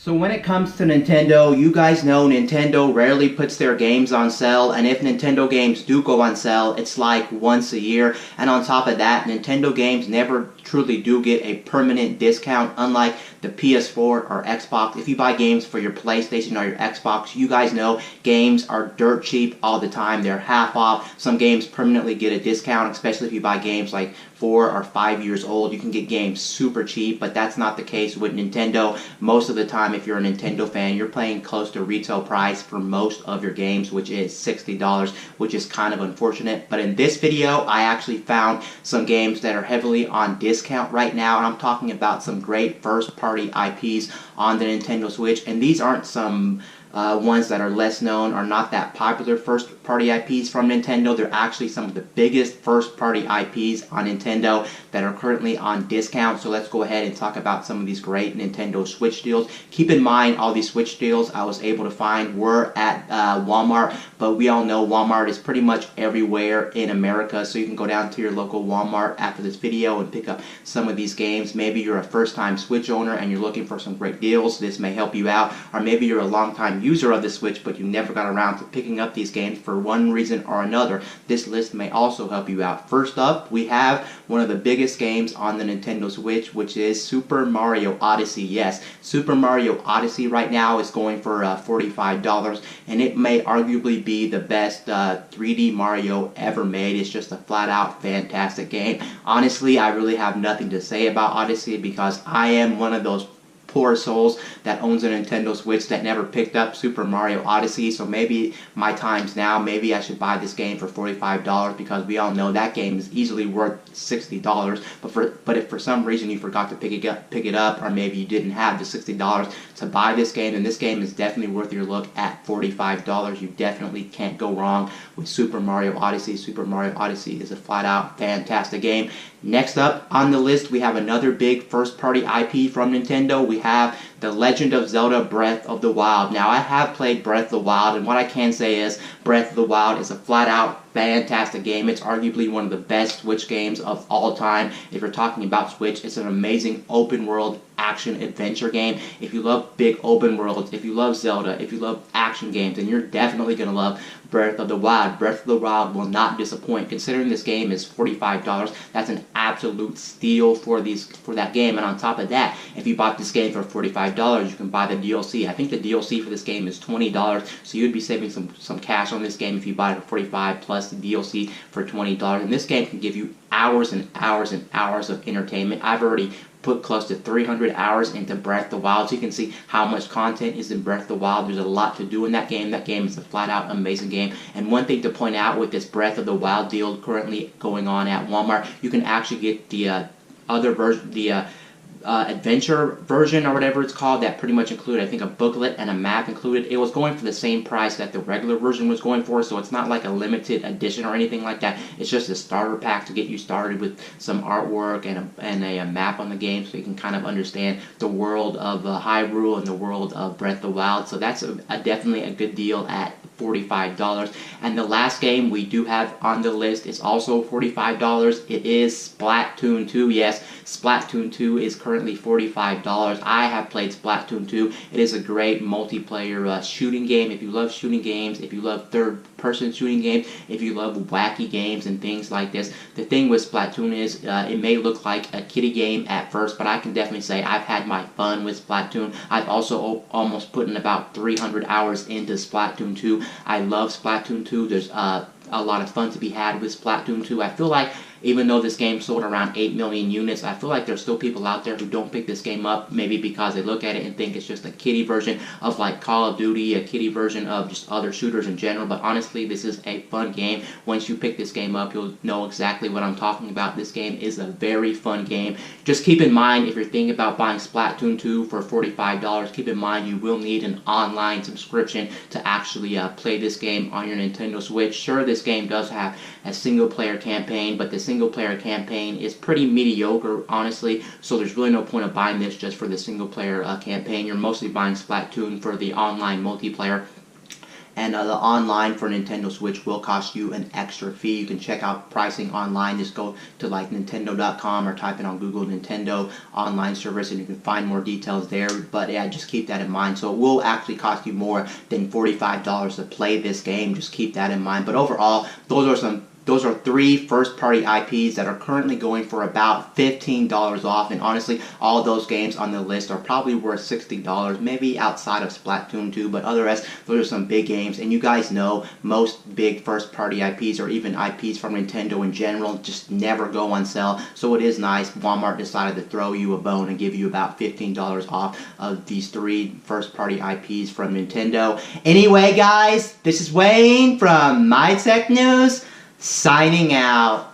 So when it comes to Nintendo, you guys know Nintendo rarely puts their games on sale, and if Nintendo games do go on sale, it's like once a year. And on top of that, Nintendo games never truly do get a permanent discount, unlike the PS4 or Xbox. If you buy games for your PlayStation or your Xbox, you guys know games are dirt cheap all the time. They're half off. Some games permanently get a discount, especially if you buy games like 4 or 5 years old. You can get games super cheap, but that's not the case with Nintendo. Most of the time, if you're a Nintendo fan, you're paying close to retail price for most of your games, which is $60, which is kind of unfortunate. But in this video, I actually found some games that are heavily on discount right now, and I'm talking about some great first-party IPs on the Nintendo Switch. And these aren't some ones that are less known or not that popular first-party IPs from Nintendo. They're actually some of the biggest first-party IPs on Nintendo that are currently on discount. So let's go ahead and talk about some of these great Nintendo Switch deals. Keep in mind, all these Switch deals I was able to find were at Walmart, but we all know Walmart is pretty much everywhere in America, so you can go down to your local Walmart after this video and pick up some of these games. Maybe you're a first-time Switch owner and you're looking for some great deals. This may help you out. Or maybe you're a long-time user of the Switch, but you never got around to picking up these games for one reason or another. This list may also help you out. First up, we have one of the biggest games on the Nintendo Switch, which is Super Mario Odyssey. Yes, Super Mario Odyssey right now is going for $45, and it may arguably be the best 3D Mario ever made. It's just a flat-out fantastic game. Honestly, I really have nothing to say about Odyssey because I am one of those poor souls that owns a Nintendo Switch that never picked up Super Mario Odyssey. So maybe my time's now. Maybe I should buy this game for $45 because we all know that game is easily worth $60. But if for some reason you forgot to pick it up, or maybe you didn't have the $60 to buy this game, then this game is definitely worth your look at $45. You definitely can't go wrong with Super Mario Odyssey. Super Mario Odyssey is a flat-out fantastic game. Next up on the list, we have another big first-party IP from Nintendo. We have The Legend of Zelda Breath of the Wild. Now, I have played Breath of the Wild, and what I can say is Breath of the Wild is a flat-out fantastic game. It's arguably one of the best Switch games of all time. If you're talking about Switch, it's an amazing open-world action-adventure game. If you love big open worlds, if you love Zelda, if you love action games, then you're definitely going to love Breath of the Wild. Breath of the Wild will not disappoint. Considering this game is $45, that's an absolute steal for that game. And on top of that, if you bought this game for $45, you can buy the DLC. I think the DLC for this game is $20, so you'd be saving some cash on this game if you buy it for $45 plus the DLC for $20. And this game can give you hours and hours and hours of entertainment. I've already put close to 300 hours into Breath of the Wild, so you can see how much content is in Breath of the Wild. There's a lot to do in that game. That game is a flat-out amazing game. And one thing to point out with this Breath of the Wild deal currently going on at Walmart, you can actually get the other version, the adventure version or whatever it's called, that pretty much included, I think, a booklet and a map included. It was going for the same price that the regular version was going for, so it's not like a limited edition or anything like that. It's just a starter pack to get you started with some artwork and a map on the game, so you can kind of understand the world of Hyrule and the world of Breath of the Wild. So that's definitely a good deal at $45. And the last game we do have on the list is also $45. It is Splatoon 2. Yes, Splatoon 2 is currently $45. I have played Splatoon 2. It is a great multiplayer shooting game. If you love shooting games, if you love third-person shooting games, if you love wacky games and things like this, the thing with Splatoon is it may look like a kiddie game at first, but I can definitely say I've had my fun with Splatoon. I've also almost put in about 300 hours into Splatoon 2. I love Splatoon 2. There's a lot of fun to be had with Splatoon 2. I feel like even though this game sold around 8 million units, I feel like there's still people out there who don't pick this game up, maybe because they look at it and think it's just a kiddie version of like Call of Duty, a kiddie version of just other shooters in general. But honestly, this is a fun game. Once you pick this game up, you'll know exactly what I'm talking about. This game is a very fun game. Just keep in mind, if you're thinking about buying Splatoon 2 for $45, keep in mind you will need an online subscription to actually play this game on your Nintendo Switch. Sure, this game does have a single-player campaign, but the single-player campaign is pretty mediocre, honestly, so there's really no point of buying this just for the single-player campaign. You're mostly buying Splatoon for the online multiplayer. and the online for Nintendo Switch will cost you an extra fee. You can check out pricing online. Just go to like Nintendo.com or type in on Google Nintendo online service, and you can find more details there. But yeah, just keep that in mind. So it will actually cost you more than $45 to play this game. Just keep that in mind. But overall, those are 3 first-party IPs that are currently going for about $15 off, and honestly, all of those games on the list are probably worth $60, maybe outside of Splatoon 2, but otherwise, those are some big games, and you guys know most big first-party IPs, or even IPs from Nintendo in general, just never go on sale, so it is nice. Walmart decided to throw you a bone and give you about $15 off of these 3 first-party IPs from Nintendo. Anyway, guys, this is Wayne from My Tech News, signing out.